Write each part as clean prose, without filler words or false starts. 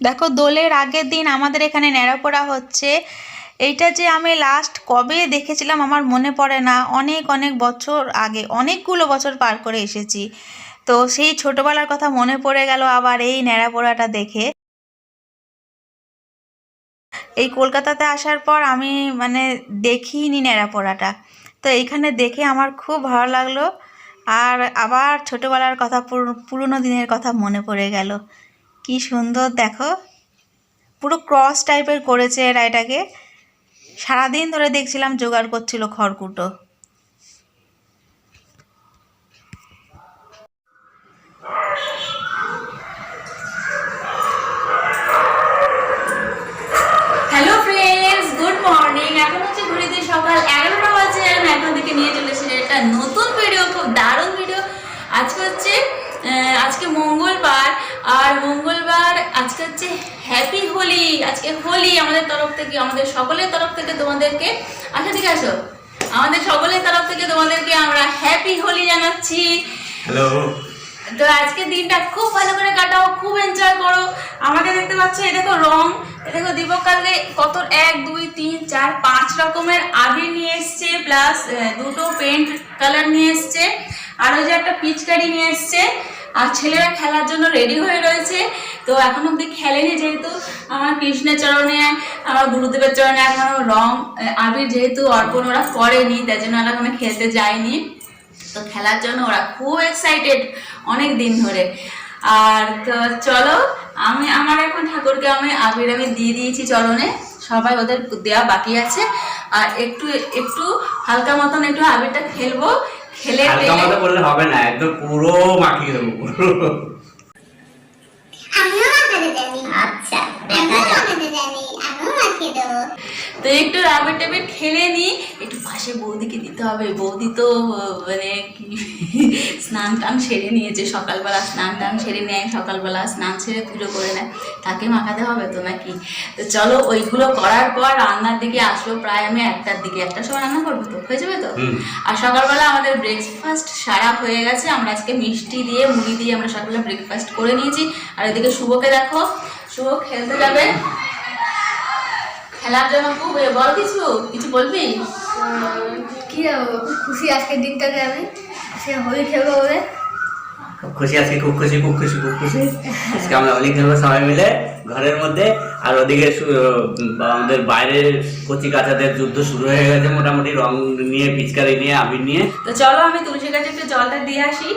দেখো দোলের আগের দিন আমাদের এখানে ন্যাড়াপোড়া হচ্ছে। এইটা যে আমি লাস্ট কবে দেখেছিলাম আমার মনে পড়ে না, অনেক অনেক বছর আগে, অনেকগুলো বছর পার করে এসেছি। তো সেই ছোটবেলার কথা মনে পড়ে গেল আবার এই ন্যাড়াপোড়াটা দেখে। এই কলকাতাতে আসার পর আমি মানে দেখিনি ন্যাড়াপোড়াটা, তো এইখানে দেখে আমার খুব ভালো লাগলো। আর আবার ছোটবেলার কথা, পুরনো দিনের কথা মনে পড়ে গেল। কি সুন্দর দেখো, পুরো ক্রস টাইপের করেছে এরা এটাকে। সারাদিন ধরে দেখছিলাম জোগাড় করছিল খড়কুটো। Hello friends, good morning. এখন হচ্ছে ঘড়িতে সকাল 11টা বাজে। আমি এখন থেকে নিয়ে চলে এসেছি একটা নতুন ভিডিও, খুব দারুণ ভিডিও। আজকে মঙ্গলবার, আর মঙ্গলবার আজকে হচ্ছে হ্যাপি হোলি। আজকে হোলি আমাদের তরফ থেকে, আমাদের সকলের তরফ থেকে তোমাদেরকে, ঠিক আসো, আমাদের সকলের তরফ থেকে তোমাদেরকে আমরা হ্যাপি হোলি জানাচ্ছি। হ্যালো। তো আজকের দিনটা খুব ভালো করে কাটাও, খুব এনজয় করো। আমাকে দেখতে পাচ্ছ, এই দেখো রং, এই দেখো দীপক কালকে কত 1 2 3 4 5 রকমের আবির নিয়ে এসছে, প্লাস দুটো পেন্ট কালার নিয়ে এসছে, আর ওই যে একটা পিচকারি নিয়ে এসছে। আর ছেলেরা খেলার জন্য রেডি হয়ে রয়েছে। তো এখন অব্দি খেলেনি, যেহেতু আমার কৃষ্ণের চরণে, আমার গুরুদেবের চরণে এখনো রং আবির যেহেতু অর্পণ ওরা করেনি, তাই জন্য ওরা এখনো খেলতে যায়নি। তো খেলার জন্য ওরা খুব এক্সাইটেড অনেক দিন ধরে। আর তো চলো, আমার এখন ঠাকুরকে আবির দিয়ে দিয়েছি চরণে, সবাই ওদের দেওয়া বাকি আছে। আর একটু একটু হালকা মতন একটু আবিরটা খেলবো, খেলে হালকা মতো করলে হবে না, একদম পুরো মাখিয়ে দেবো পুরো। আচ্ছা, দেখা যাক। তো একটু রাবির টাবির খেলে নি, একটু পাশে বৌদিকে দিতে হবে। বৌদি তো মানে কি স্নান টান সেরে নিয়েছে, সকালবেলা স্নান টান সেরে নেয়, সকালবেলা স্নান সেরে পুজো করে নেয়, তাকে মাখাতে হবে তো নাকি। তো চলো, ওইগুলো করার পর রান্নার দিকে আসবো। প্রায় আমি 1টার দিকে, 1টার সময় রান্না করবো, তো হয়ে যাবে তো। আর সকালবেলা আমাদের ব্রেকফাস্ট সারা হয়ে গেছে। আমরা আজকে মিষ্টি দিয়ে মুড়ি দিয়ে আমরা সকালে ব্রেকফাস্ট করে নিয়েছি। আর এদিকে শুভকে দেখো, শুভ খেলতে যাবে, খেলার জন্য খুব বল। কিছু বলবি? কি খুব খুশি আজকের দিনটাকে, আমি সে হোলি খেলবো বলে খুব খুশি আজকে, খুব খুশি খুব খুশি খুব খুশি। আজকে আমরা হোলি খেলবো সবাই মিলে ঘরের মধ্যে। আর ওদিকে আমাদের বাইরের কচি কাচাদের যুদ্ধ শুরু হয়ে গেছে মোটামুটি, রং নিয়ে, পিচকারি নিয়ে, আবির নিয়ে। তো চলো, আমি তুলসীর কাছে একটু জলটা দিয়ে আসি,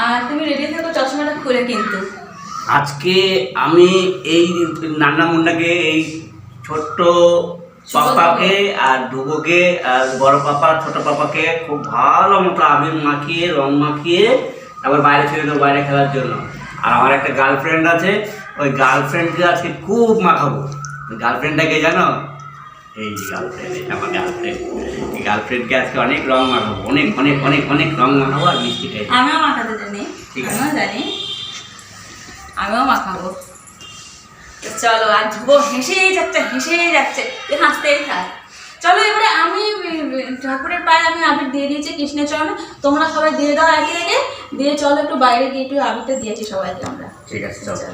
আর তুমি রেডি থেকো, চশমাটা খুলে। কিন্তু আজকে আমি এই নান্না মুন্নাকে, এই ছোট্ট পাপাকে আর ডুবোকে আর বড় পাপা ছোট পাপাকে খুব ভালো মতো আবির মাখিয়ে, রং মাখিয়ে আবার বাইরে ছেড়ে দেবো, বাইরে খেলার জন্য। আর আমার একটা গার্লফ্রেন্ড আছে, ওই গার্লফ্রেন্ডকে আজকে খুব মাখাবো। ওই গার্লফ্রেন্ডটাকে জানো? এই যে গার্লফ্রেন্ড, এটা আমার গার্লফ্রেন্ড। এই গার্লফ্রেন্ডকে আজকে অনেক রং মাখাবো, অনেক অনেক অনেক অনেক রং মাখাবো আর মিষ্টি খাই। আমিও মাখাতে জানি, ঠিক আছে, আমিও জানি, আমিও মাখাবো। চলো, আর ধ্রুব হেসেই যাচ্ছে, তুই হাসতেই থাক। চলো, এবারে আমি ঠাকুরের পায়ে আমি আবির দিয়ে দিয়েছি কৃষ্ণের চরণে, তোমরা সবাই দিয়ে দাও একে একে। দিয়ে চলো একটু বাইরে গিয়ে একটু আবিরটা দিয়েছি সবাইকে আমরা। ঠিক আছে, চলো।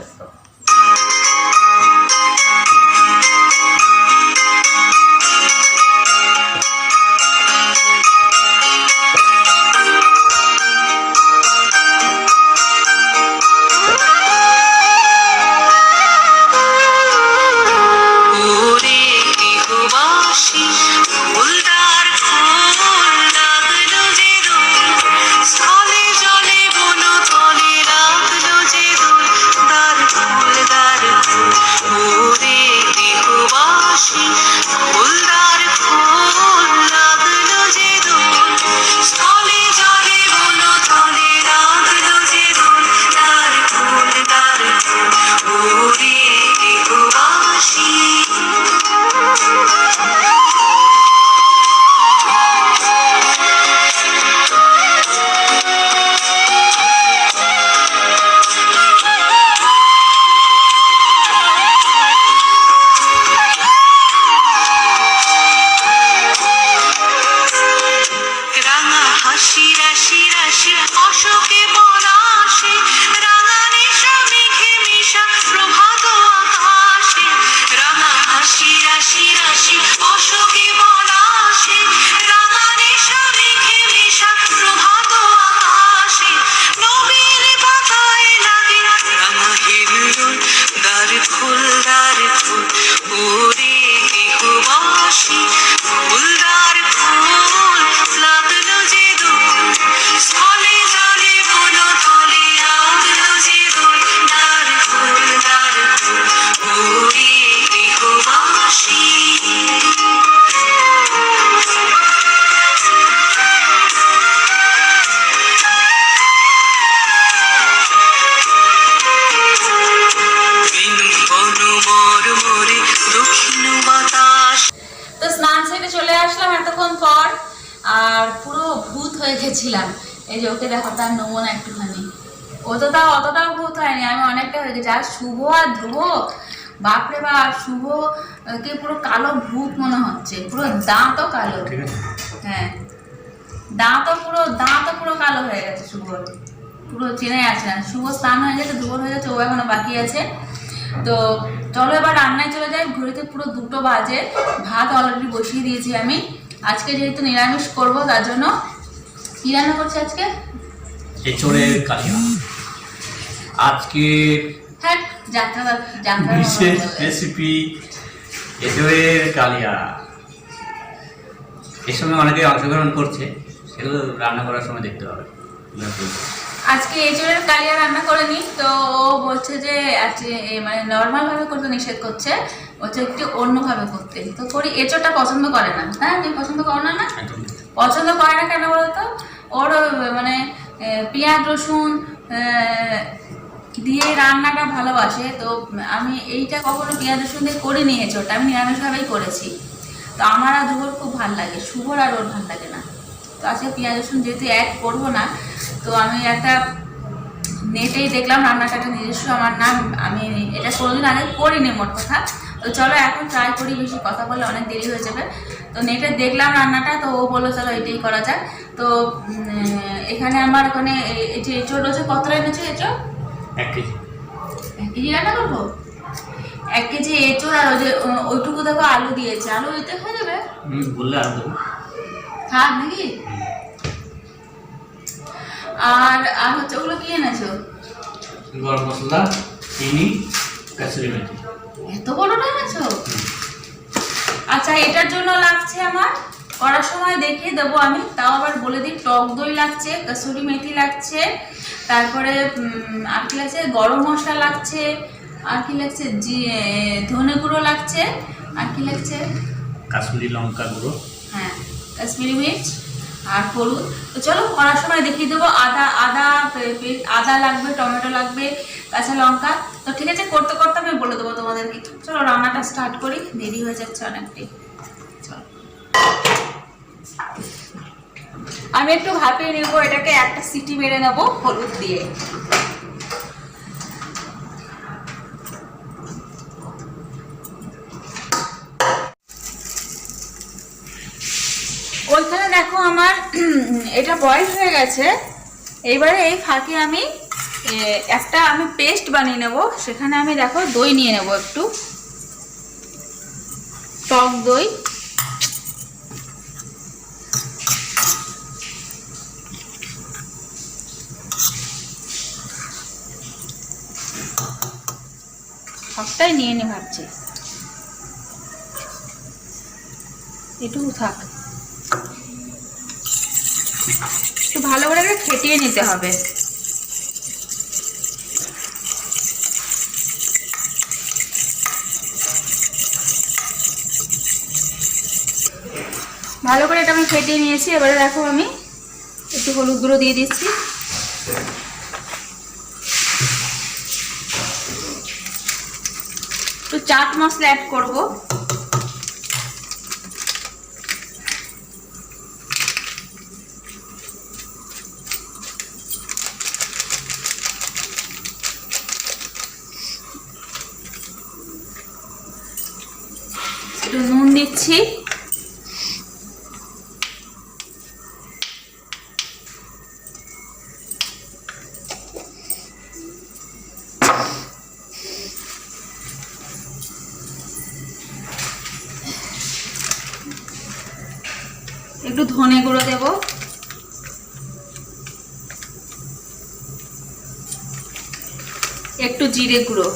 অনেকক্ষণ পর, আর পুরো ভূত হয়ে গেছিলাম। এই যে ওকে দেখো, তার নমুনা একটুখানি, ও তো তাও অতটাও ভূত হয়নি, আমি অনেকটা হয়ে গেছি। আর শুভ আর ধ্রুব, বাপরে বাপ, শুভ কে পুরো কালো ভূত মনে হচ্ছে, পুরো দাঁতও কালো। হ্যাঁ, দাঁতও পুরো কালো হয়ে গেছে শুভর, পুরো চেনে আছে না। শুভ স্নান হয়ে গেছে, ধ্রুব হয়ে গেছে, ও এখনো বাকি আছে। তো চলো এবার রান্নায় চলে যাই। ঘড়িতে পুরো 2টো বাজে। ভাত অলরেডি বসিয়ে দিয়েছি আমি। আজকে যেহেতু নিরামিষ করব, তার জন্য কি রান্না করছি আজকে? এঁচোড়ের কালিয়া। আজকে হ্যাঁ, যাত্রা বিশেষ রেসিপি এঁচোড়ের কালিয়া। এর সঙ্গে অনেকে অংশগ্রহণ করছে, সেগুলো রান্না করার সময় দেখতে হবে। আজকে এঁচোড়ের কালিয়া রান্না করে নি। তো ও বলছে যে আজকে মানে নর্মাল ভাবে করতে নিষেধ করছে, বলছে একটু অন্যভাবে করতে। তো করি, এঁচোড়টা পছন্দ করে না। হ্যাঁ, তুমি পছন্দ করো না? না, পছন্দ করে না কেন বলতো? ওর মানে পেঁয়াজ রসুন দিয়ে রান্নাটা ভালোবাসে। তো আমি এইটা কখনো পেঁয়াজ রসুন দিয়ে করিনি, এঁচোড়টা আমি নিরামিষভাবেই করেছি। তো আমার আর ধ্রুবর খুব ভালো লাগে, শুভর আর ওর ভালো লাগে না। তো আজকে পেঁয়াজ রসুন যেহেতু অ্যাড করবো না, তো আমি একটা নেটেই দেখলাম রান্নাটা, একটা নিজস্ব আমার নাম, আমি এটা কোনোদিন আগে করিনি মোট কথা। তো চলো এখন ট্রাই করি, বেশি কথা বলে অনেক দেরি হয়ে যাবে। তো নেটে দেখলাম রান্নাটা, তো ও বললো চলো এটাই করা যায়। তো এখানে আমার ওখানে এই যে এঁচোড় রয়েছে, কতটা এনেছো এঁচোড়? 1 কেজি। 1 কেজি রান্না করবো? 1 কেজি এঁচোড়, আর ওই যে ওইটুকু দেখো আলু দিয়েছে, আলু এতে হয়ে যাবে? বললে আরো দেবো। থাক নাকি? আর হচ্ছে ওগুলো কি এনেছো? গরম মশলা, চিনি, কাসুরি মেথি। এত বড়টা এনেছো? আচ্ছা, এটার জন্য লাগছে আমার, করার সময় দেখিয়ে দেবো আমি, তাও আবার বলে দিই, টক দই লাগছে, কাসুরি মেথি লাগছে, তারপরে আর কি লাগছে, গরম মশলা লাগছে, আর কি লাগছে, ধনে গুঁড়ো লাগছে, আর কি লাগছে, কাশ্মীরি লঙ্কা গুঁড়ো, হ্যাঁ কাশ্মীরি মির্চ আর হলুদ। তো চলো করার সময় দেখিয়ে দেবো। আদা লাগবে, টমেটো লাগবে, কাঁচা লঙ্কা। তো ঠিক আছে, করতে করতে আমি বলে দেবো তোমাদেরকে। চলো রান্নাটা স্টার্ট করি, দেরি হয়ে যাচ্ছে অনেকটাই। চলো আমি একটু ভাপিয়ে নেবো এটাকে, একটা সিটি মেরে নেবো হলুদ দিয়ে। ওইখানে দেখো আমার এটা বয়েল হয়ে গেছে। এইবারে এই ফাঁকে আমি একটা পেস্ট বানিয়ে নেব। সেখানে আমি দেখো দই নিয়ে নেব, একটু টক দই। সবটাই নিয়ে নি ভাবছি, এটুকু থাক। একটু ভালো করে ফেটিয়ে নিতে হবে। ভালো করে এটা আমি ফেটিয়ে নিয়েছি। এবারে দেখো আমি একটু হলুদ গুঁড়ো দিয়ে দিচ্ছি, একটু চাট মশলা অ্যাড করবো, একটু নুন দিচ্ছি, একটু ধনে গুঁড়ো দেব, একটু জিরে গুঁড়ো,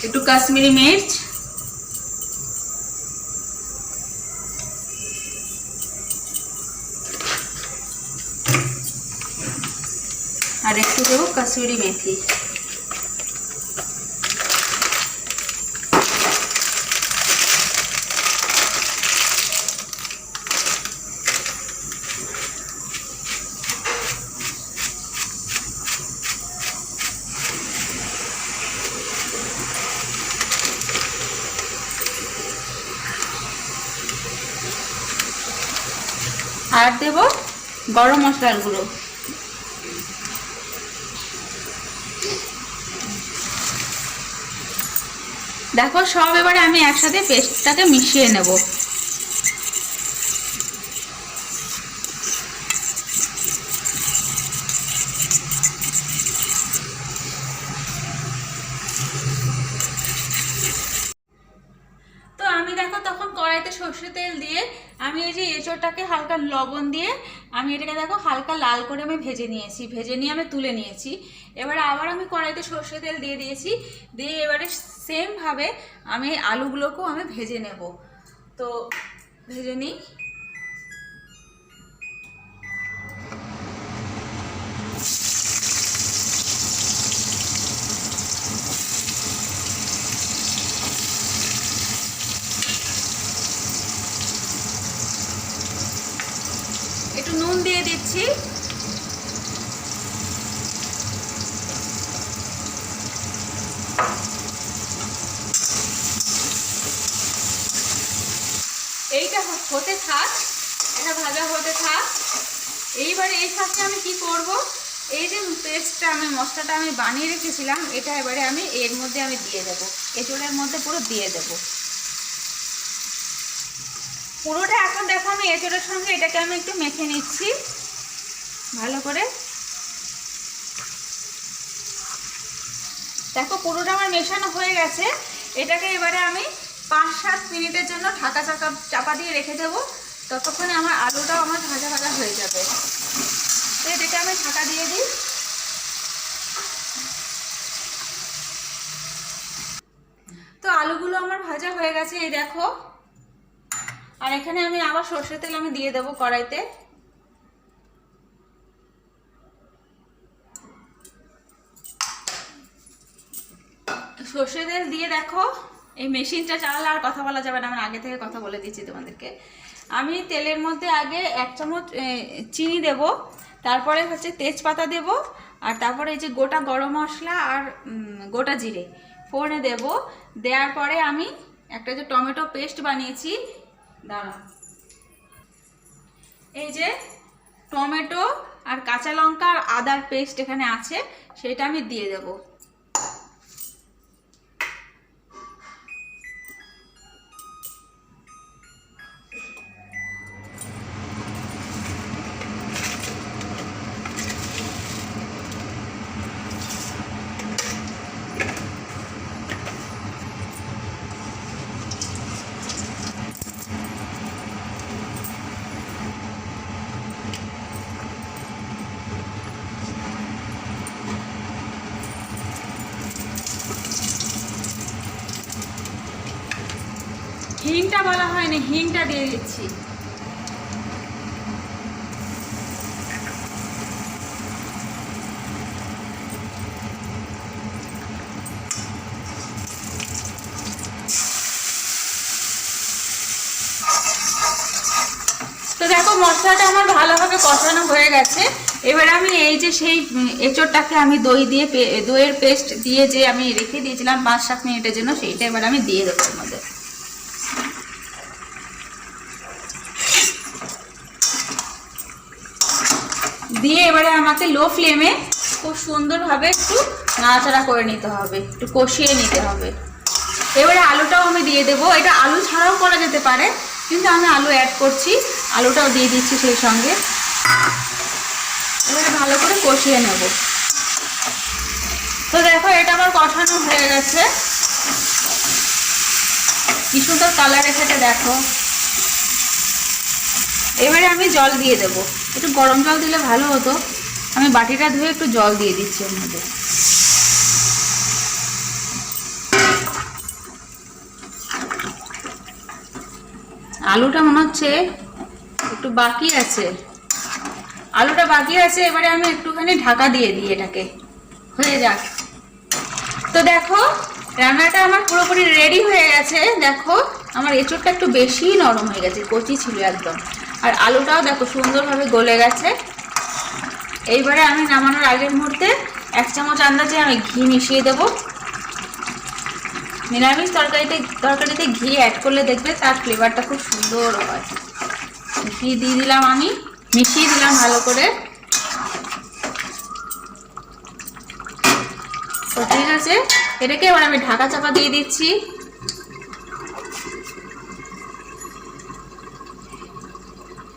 একটু কাশ্মীরি মির্চ, আর একটু দেবো কাসুরি মেথি। আর দেব গরম মশলার গুঁড়ো। দেখো সব এবারে আমি একসাথে পেস্টটাকে মিশিয়ে নেব। তো আমি দেখো তখন কড়াইতে সর্ষে তেল দিয়ে আমি এই যে এঁচোড়টাকে হালকা লবণ দিয়ে আমি এটাকে দেখো হালকা লাল করে আমি ভেজে নিয়েছি, ভেজে নিয়ে আমি তুলে নিয়েছি। এবারে আবার আমি কড়াইতে সর্ষে তেল দিয়ে দিয়েছি, দিয়ে এবারে সেমভাবে আমি আলুগুলোকেও আমি ভেজে নেব। তো ভেজে নিই। একটু নুন দিয়ে দিচ্ছি। এইটা হতে থাক, এটা ভাজা হতে থাক। এইবারে এই ফাঁকে আমি কি করব, এই যে পেস্টটা আমি মশলাটা আমি বানিয়ে রেখেছিলাম এটা এবারে আমি এর মধ্যে আমি দিয়ে দেব, এঁচোড়ের মধ্যে পুরো দিয়ে দেব পুরোটা। এখন দেখো আমি এঁচোড়ের সঙ্গে এটাকে আমি একটু মেখে নিচ্ছি ভালো করে। দেখো পুরোটা আমার মেশানো হয়ে গেছে। এটাকে এবারে আমি 5-7 মিনিটের জন্য ঢাকা চাপা দিয়ে রেখে দেবো, ততক্ষণে আমার আলুটাও আমার ভাজা ভাজা হয়ে যাবে। তো এটাকে আমি ঢাকা দিয়ে দিই। তো আলুগুলো আমার ভাজা হয়ে গেছে, এই দেখো। আর এখানে আমি আবার সর্ষের তেল আমি দিয়ে দেবো কড়াইতে। সর্ষের তেল দিয়ে দেখো এই মেশিনটা চালালে আর কথা বলা যাবে না, আমি আগে থেকে কথা বলে দিচ্ছি তোমাদেরকে। আমি তেলের মধ্যে আগে 1 চামচ চিনি দেব, তারপরে হচ্ছে তেজপাতা দেব, আর তারপরে এই যে গোটা গরম মশলা আর গোটা জিরে ফোড়নে দেব। দেওয়ার পরে আমি একটা যে টমেটো পেস্ট বানিয়েছি, দাঁড়াও, এই যে টমেটো আর কাঁচা লঙ্কা আর আদার পেস্ট এখানে আছে, সেটা আমি দিয়ে দেব। হিংটা বলা হয়নি, হিংটা দিয়ে দিচ্ছি। তো দেখো মশলাটা আমার ভালোভাবে কষানো হয়ে গেছে। এবার আমি এই যে সেই এঁচোড়টাকে আমি দইয়ের পেস্ট দিয়ে যে আমি রেখে দিয়েছিলাম 5-7 মিনিটের জন্য, সেইটা এবার আমি দিয়ে দেবো এর মধ্যে। দিয়ে এবারে আমাকে লো ফ্লেমে খুব সুন্দরভাবে একটু নাড়াচাড়া করে নিতে হবে, একটু কষিয়ে নিতে হবে। এবারে আলুটাও আমি দিয়ে দেবো। এটা আলু ছাড়াও করা যেতে পারে, কিন্তু আমি আলু অ্যাড করছি, আলুটাও দিয়ে দিচ্ছি সেই সঙ্গে। এবারে ভালো করে কষিয়ে নেব। তো দেখো এটা আমার কষানো হয়ে গেছে, কি সুন্দর কালার এসেছে দেখো। এবারে আমি জল দিয়ে দেবো, একটু গরম জল দিলে ভালো হতো। আমি বাটিটা ধুয়ে একটু জল দিয়ে দিচ্ছি এর মধ্যে। আলুটা মনে হচ্ছে একটু বাকি আছে, আলুটা বাকি আছে। এবারে আমি একটুখানি ঢাকা দিয়ে দিই, এটাকে হয়ে যাক। তো দেখো রান্নাটা আমার পুরোপুরি রেডি হয়ে গেছে। দেখো আমার এঁচোড়টা একটু বেশি নরম হয়ে গেছে, কচি ছিল একদম। আর আলুটাও দেখো সুন্দরভাবে গলে গেছে। এইবারে আমি নামানোর আগের মুহূর্তে 1 চামচ আন্দাজে আমি ঘি মিশিয়ে দেব। নিরামিষ তরকারিতে ঘি অ্যাড করলে দেখবে তার ফ্লেভারটা খুব সুন্দর হয়। ঘি দিয়ে দিলাম আমি। মিশিয়ে দিলাম ভালো করে। তো ঠিক আছে, এটাকে এবার আমি ঢাকা চাপা দিয়ে দিচ্ছি।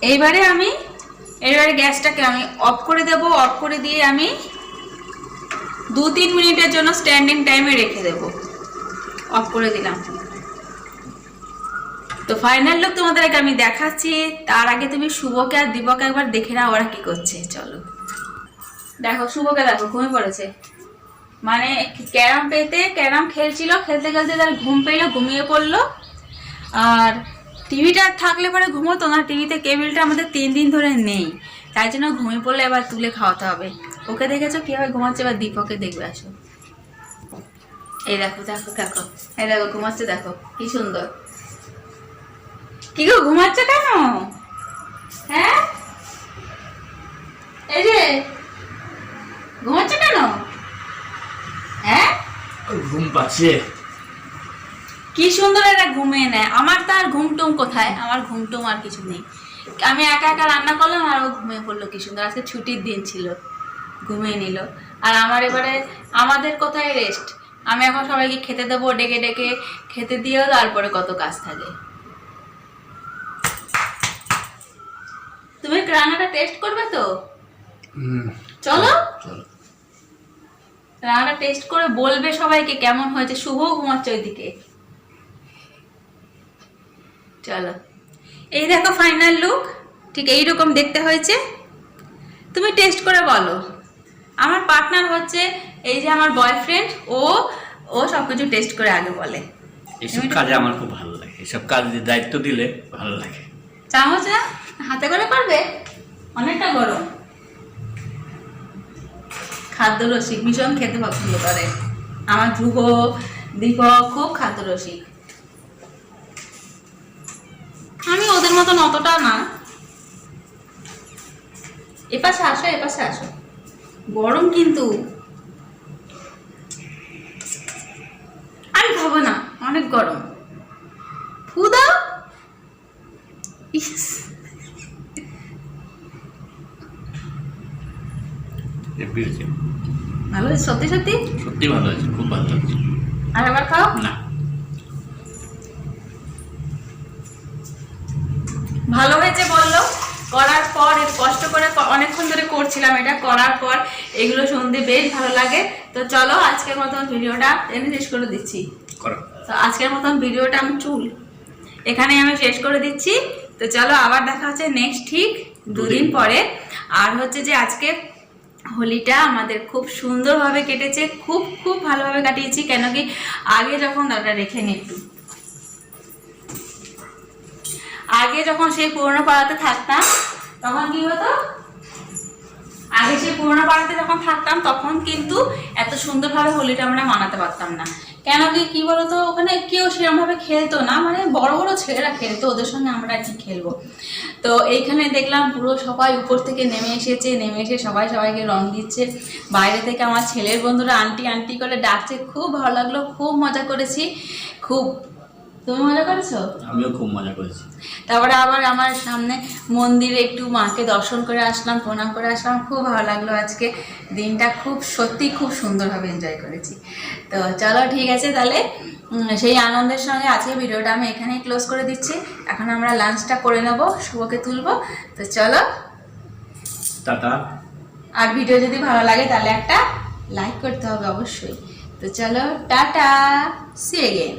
এইবারে গ্যাসটাকে আমি অফ করে দেব। অফ করে দিয়ে আমি 2-3 মিনিটের জন্য স্ট্যান্ডিং টাইমে রেখে দেব। অফ করে দিলাম। তো ফাইনাল লুক তোমাদেরকে আমি দেখাচ্ছি। তার আগে তুমি শুভকে আর দীপকে একবার দেখে নাও ওরা কি করছে। চলো দেখো, শুভকে দেখো ঘুমিয়ে পড়েছে। মানে ক্যারাম খেলছিল, খেলতে খেলতে তার ঘুম পেলো, ঘুমিয়ে পড়লো। আর টিভিটা থাকলে পরে ঘুমোতো না, টিভিতে কেবিলটা আমাদের 3 দিন ধরে নেই, তাই জন্য ঘুমিয়ে পড়লে এবার তুলে খাওয়াতে হবে। ওকে দেখেছো কীভাবে ঘুমাচ্ছে, এবার দীপকে দেখবে আসো। এই দেখো দেখো দেখো, এই দেখো ঘুমাচ্ছে, দেখো কি সুন্দর। কি গো ঘুমাচ্ছে কেন? হ্যাঁ এই যে ঘুমাচ্ছে কেন? হ্যাঁ ঘুম পাচ্ছে। কি সুন্দর এরা ঘুমিয়ে নেয়। আমার তো আর ঘুমটুম কোথায়, আমার ঘুমটুম আর কিছু নেই। আমি একা একা রান্না করলাম আর ও ঘুমিয়ে পড়লো কি সুন্দর। আজকে ছুটির দিন ছিল, ঘুমিয়ে নিল। আর আমার এবারে আমাদের কোথায় রেস্ট। আমি এখন সবাইকে খেতে দেবো, ডেকে ডেকে খেতে দিয়েও তারপরে কত কাজ থাকে। তুমি রান্নাটা টেস্ট করবে তো? চলো রান্নাটা টেস্ট করে বলবে সবাইকে কেমন হয়েছে। শুভ ঘুমাচ্ছে ওইদিকে। চলো, এই দেখো ফাইনাল লুক, ঠিক এইরকম দেখতে হয়েছে। তুমি টেস্ট করে বলো। আমার পার্টনার হচ্ছে এই যে আমার বয়ফ্রেন্ড, ও সবকিছু টেস্ট করে আগে বলে। এসব কাজে আমার খুব ভালো লাগে, এসব কাজ দায়িত্ব দিলে ভালো লাগে। চামচ না হাতে করে পারবে, অনেকটা গরম। খাদ্য রসিক, ভীষণ খেতে পছন্দ করে আমার ধ্রুব, দীপক খুব খাদ্য রসিক। আমি ওদের মতন অতটা না। এপাশে আসো, এপাশে আসো। গরম কিন্তু, আমি খাবো না, অনেক গরম। ফু দাও। ইস, ভালো হয়েছে সত্যি সত্যি, সত্যি ভালো হয়েছে, খুব ভালো হয়েছে। আর একবার খাও না, ভালো হয়েছে বললো। করার পর কষ্ট করে অনেকক্ষণ ধরে করছিলাম, এটা করার পর এগুলো শুনতে বেশ ভালো লাগে। তো চলো আজকের মতন ভিডিওটা এখানে শেষ করে দিচ্ছি। তো আজকের মতন ভিডিওটা আমি এখানে আমি শেষ করে দিচ্ছি। তো চলো আবার দেখা হচ্ছে নেক্সট ঠিক 2 দিন পরে। আর হচ্ছে যে আজকে হোলিটা আমাদের খুব সুন্দরভাবে কেটেছে, খুব খুব ভালোভাবে কাটিয়েছি। কেন কি আগে যখন ওটা রেখে নি একটু, আগে যখন সেই পুরোনো পাড়াতে থাকতাম তখন কি হতো, আগে সেই পুরোনো পাড়াতে যখন থাকতাম তখন কিন্তু এত সুন্দরভাবে হোলিটা আমরা মানাতে পারতাম না। কেন কি বলতো, ওখানে কেউ সেরকমভাবে খেলতো না, মানে বড় বড় ছেলেরা খেলতো, ওদের সঙ্গে আমরা কি খেলবো। তো এইখানে দেখলাম পুরো সবাই উপর থেকে নেমে এসেছে, নেমে এসে সবাই সবাইকে রং দিচ্ছে। বাইরে থেকে আমার ছেলের বন্ধুরা আন্টি আন্টি করে ডাকছে, খুব ভালো লাগলো, খুব মজা করেছি খুব। তুমি মজা করেছো? আমিও খুব মজা করেছি। তারপরে আবার আমার সামনে মন্দিরে একটু মাকে দর্শন করে আসলাম, প্রণাম করে আসলাম, খুব ভালো লাগলো। আজকে দিনটা খুব সত্যি খুব সুন্দরভাবে এনজয় করেছি। তো চলো ঠিক আছে, তাহলে সেই আনন্দের সঙ্গে আজকে ভিডিওটা আমি এখানেই ক্লোজ করে দিচ্ছি। এখন আমরা লাঞ্চটা করে নেবো, শুভকে তুলবো। তো চলো টাটা। আর ভিডিও যদি ভালো লাগে তাহলে একটা লাইক করতে হবে অবশ্যই। তো চলো টাটা, সি এগেইন।